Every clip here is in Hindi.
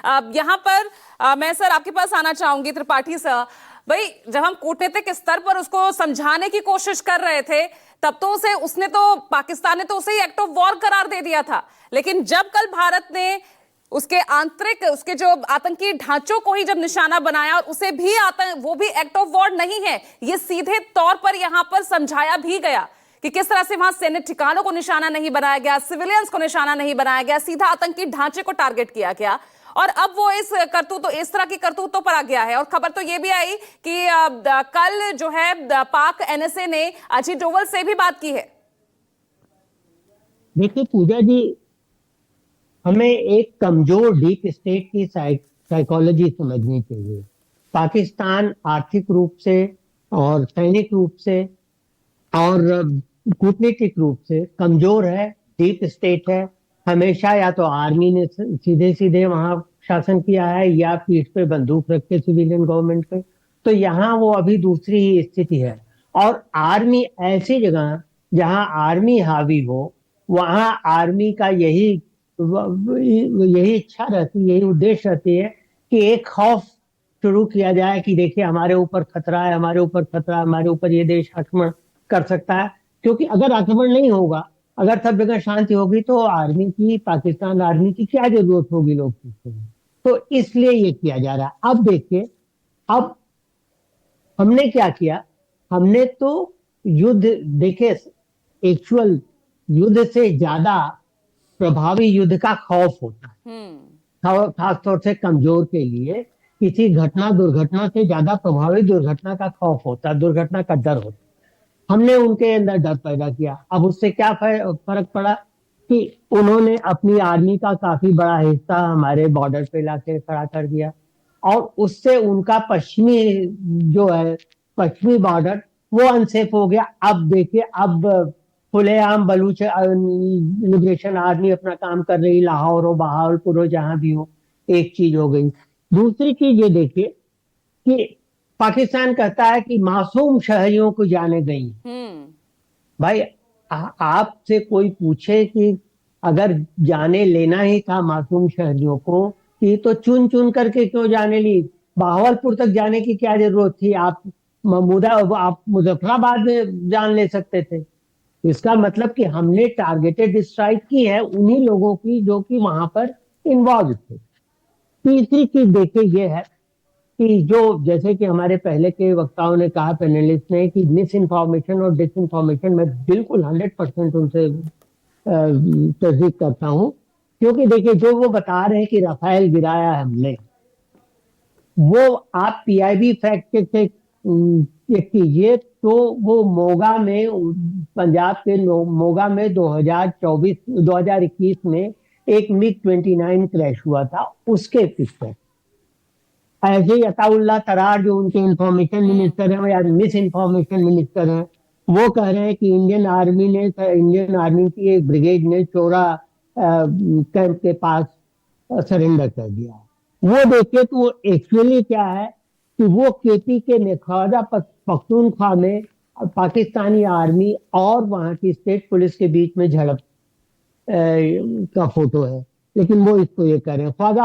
यहाँ पर मैं सर आपके पास आना चाहूंगी, त्रिपाठी सर। भाई, जब हम कूटनीतिक स्तर पर उसको समझाने की कोशिश कर रहे थे, तब तो उसने तो पाकिस्तान ने तो उसे ही एक्ट ऑफ वॉर करार दे दिया था। लेकिन जब कल भारत ने उसके आंतरिक, उसके जो आतंकी ढांचों को ही जब निशाना बनाया, और उसे भी वो भी एक्ट ऑफ वॉर नहीं है, ये सीधे तौर पर यहां पर समझाया भी गया कि किस तरह से वहां सैन्य ठिकानों को निशाना नहीं बनाया गया, सिविलियंस को निशाना नहीं बनाया गया, सीधा आतंकी ढांचे को टारगेट किया गया। और अब वो इस तरह की करतूतों पर आ गया है। और खबर तो ये भी आई कि कल जो है पाक एनएसए ने अजीत डोवल से भी बात की है। देखिए पूजा जी, हमें एक कमजोर डीप स्टेट की साइकोलॉजी समझनी चाहिए। पाकिस्तान आर्थिक रूप से और सैनिक रूप से और कूटनीतिक रूप से कमजोर है, डीप स्टेट है। हमेशा या तो आर्मी ने सीधे सीधे वहां शासन किया है, या पीठ पे बंदूक रख के सिविलियन गवर्नमेंट पे। तो यहाँ वो अभी दूसरी ही स्थिति है। और आर्मी ऐसी जगह जहां आर्मी हावी हो, वहां आर्मी का यही इच्छा रहती, यही उद्देश्य रहती है कि एक खौफ शुरू किया जाए कि देखिए हमारे ऊपर खतरा है, हमारे ऊपर खतरा है, हमारे ऊपर ये देश आक्रमण कर सकता है। क्योंकि अगर आक्रमण नहीं होगा, अगर सब जगह शांति होगी, तो आर्मी की, पाकिस्तान आर्मी की क्या जरूरत होगी, लोग पूछते हैं। तो इसलिए ये किया जा रहा है। अब देखिए, अब हमने क्या किया, हमने तो युद्ध देखे, एक्चुअल युद्ध से ज्यादा प्रभावी युद्ध का खौफ होता है, खास तौर से कमजोर के लिए। किसी घटना दुर्घटना से ज्यादा प्रभावी दुर्घटना का खौफ होता है, दुर्घटना का डर होता है। हमने उनके अंदर डर पैदा किया। अब उससे क्या फर्क पड़ा कि उन्होंने अपनी आर्मी का काफी बड़ा हिस्सा हमारे बॉर्डर पे लाके खड़ा कर दिया, और उससे उनका पश्चिमी जो है, पश्चिमी बॉर्डर, वो अनसेफ हो गया। अब देखिए, अब खुलेआम बलूच लिबरेशन आर्मी अपना काम कर रही, लाहौर हो, बहावलपुर हो, जहां भी हो। एक चीज हो गई। दूसरी चीज ये देखिए कि पाकिस्तान कहता है कि मासूम शहरियों को जाने गई। भाई, आपसे कोई पूछे कि अगर जाने लेना ही था मासूम शहरियों को, कि तो चुन चुन करके क्यों जाने ली? बहावलपुर तक जाने की क्या जरूरत थी? आप मुजफ्फराबाद में जान ले सकते थे। इसका मतलब कि हमने टारगेटेड स्ट्राइक की है उन्हीं लोगों की जो कि वहां पर इन्वॉल्व थे। तीसरी चीज देखिए ये है कि जो, जैसे कि हमारे पहले के वक्ताओं ने कहा, पैनलिस्ट ने, कि मिस इन्फॉर्मेशन और डिस इन्फॉर्मेशन, मैं बिल्कुल 100% उनसे तस्दीक करता हूं। क्योंकि देखिए, जो वो बता रहे हैं कि राफेल गिराया है हमने, वो आप पीआईबी फैक्ट चेक से चेक कीजिए, तो वो मोगा में, पंजाब के मोगा में 2021 में एक मिग-29 क्रैश हुआ था, उसके पिक्चर। ऐसे ही अताउल्लाह तरार, जो उनके इंफॉर्मेशन मिनिस्टर हैं या मिस इन्फॉर्मेशन मिनिस्टर हैं, वो कह रहे हैं कि इंडियन आर्मी की एक ब्रिगेड ने चोरा कैंप के पास सरेंडर कर दिया। वो देखिए तो वो एक्चुअली क्या है कि वो केपी के में, ख्वाजा पख्तूनख्वा में पाकिस्तानी आर्मी और वहां की स्टेट पुलिस के बीच में झड़प का फोटो है। लेकिन वो इसको ये कह रहे हैं, ख्वाजा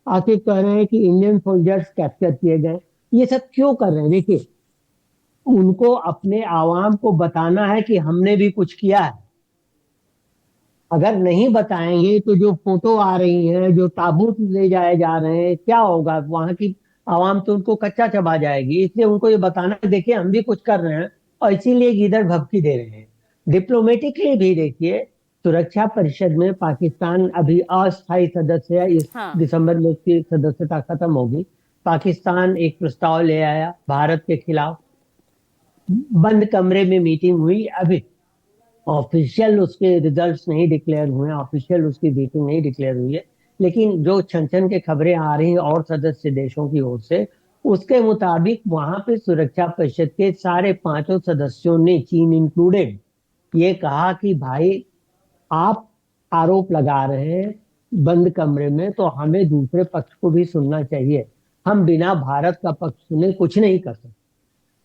आसिफ कह रहे हैं कि इंडियन सोल्जर्स कैप्चर किए गए। ये सब क्यों कर रहे हैं? देखिए, उनको अपने आवाम को बताना है कि हमने भी कुछ किया है। अगर नहीं बताएंगे तो जो फोटो आ रही है, जो ताबूत ले जाए जा रहे हैं, क्या होगा? वहां की आवाम तो उनको कच्चा चबा जाएगी। इसलिए उनको ये बताना है, देखिए हम भी कुछ कर रहे हैं, और इसीलिए इधर भभकी दे रहे हैं। डिप्लोमेटिकली भी देखिए, सुरक्षा परिषद में पाकिस्तान अभी अस्थायी सदस्य है। इस दिसंबर में उसकी सदस्यता खत्म होगी। पाकिस्तान एक प्रस्ताव ले आया भारत के खिलाफ। बंद कमरे में मीटिंग हुई। अभी ऑफिशियल उसके रिजल्ट्स नहीं डिक्लेयर हुए, ऑफिशियल उसकी मीटिंग नहीं डिक्लेयर हुई है। लेकिन जो छन छन के खबरें आ रही हैं और सदस्य देशों की ओर से, उसके मुताबिक वहां पे सुरक्षा परिषद के सारे पांचों सदस्यों ने, चीन इंक्लूडेड, ये कहा कि भाई, आप आरोप लगा रहे हैं बंद कमरे में, तो हमें दूसरे पक्ष को भी सुनना चाहिए। हम बिना भारत का पक्ष सुने कुछ नहीं कर सकते।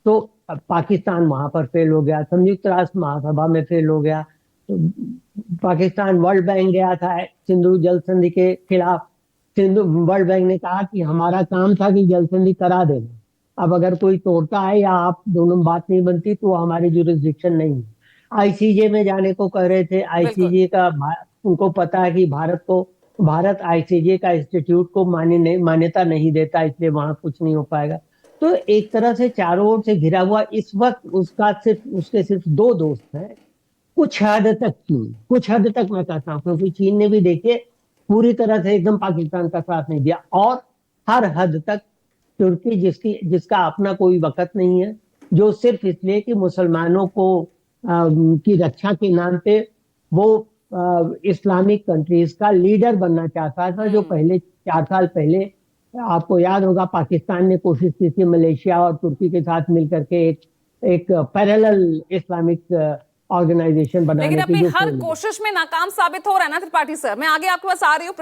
तो पाकिस्तान वहां पर फेल हो गया, संयुक्त राष्ट्र महासभा में फेल हो गया, तो पाकिस्तान वर्ल्ड बैंक गया था सिंधु जल संधि के खिलाफ, सिंधु वर्ल्ड बैंक ने कहा कि हमारा काम था कि जल संधि करा देना। अब अगर कोई तोड़ता है या आप दोनों में बात नहीं बनती तो हमारी जुरिस्डिक्शन नहीं है। आईसीजे में जाने को कह रहे थे, बिल्कुल। आईसीजे का उनको पता है कि भारत आईसीजे का इंस्टीट्यूट को मान्यता नहीं देता, इसलिए वहां कुछ नहीं हो पाएगा। तो एक तरह से चारों ओर से घिरा हुआ इस वक्त उसके सिर्फ दो दोस्त हैं। कुछ हद तक चीन, कुछ हद तक मैं कहता हूँ, क्योंकि चीन ने भी देखिए पूरी तरह से एकदम पाकिस्तान का साथ नहीं दिया, और हर हद तक तुर्की जिसका अपना कोई वक़्त नहीं है, जो सिर्फ इसलिए कि मुसलमानों को की रक्षा के नाम पे वो इस्लामिक कंट्रीज का लीडर बनना चाहता था, जो पहले 4 साल पहले आपको याद होगा पाकिस्तान ने कोशिश की थी मलेशिया और तुर्की के साथ मिलकर के एक पैरेलल इस्लामिक ऑर्गेनाइजेशन लेकिन बनाने की अपनी जो हर कोशिश। कोशिश में नाकाम साबित हो रहा है ना त्रिपाठी सर। मैं आगे आपके पास आ रही हूँ।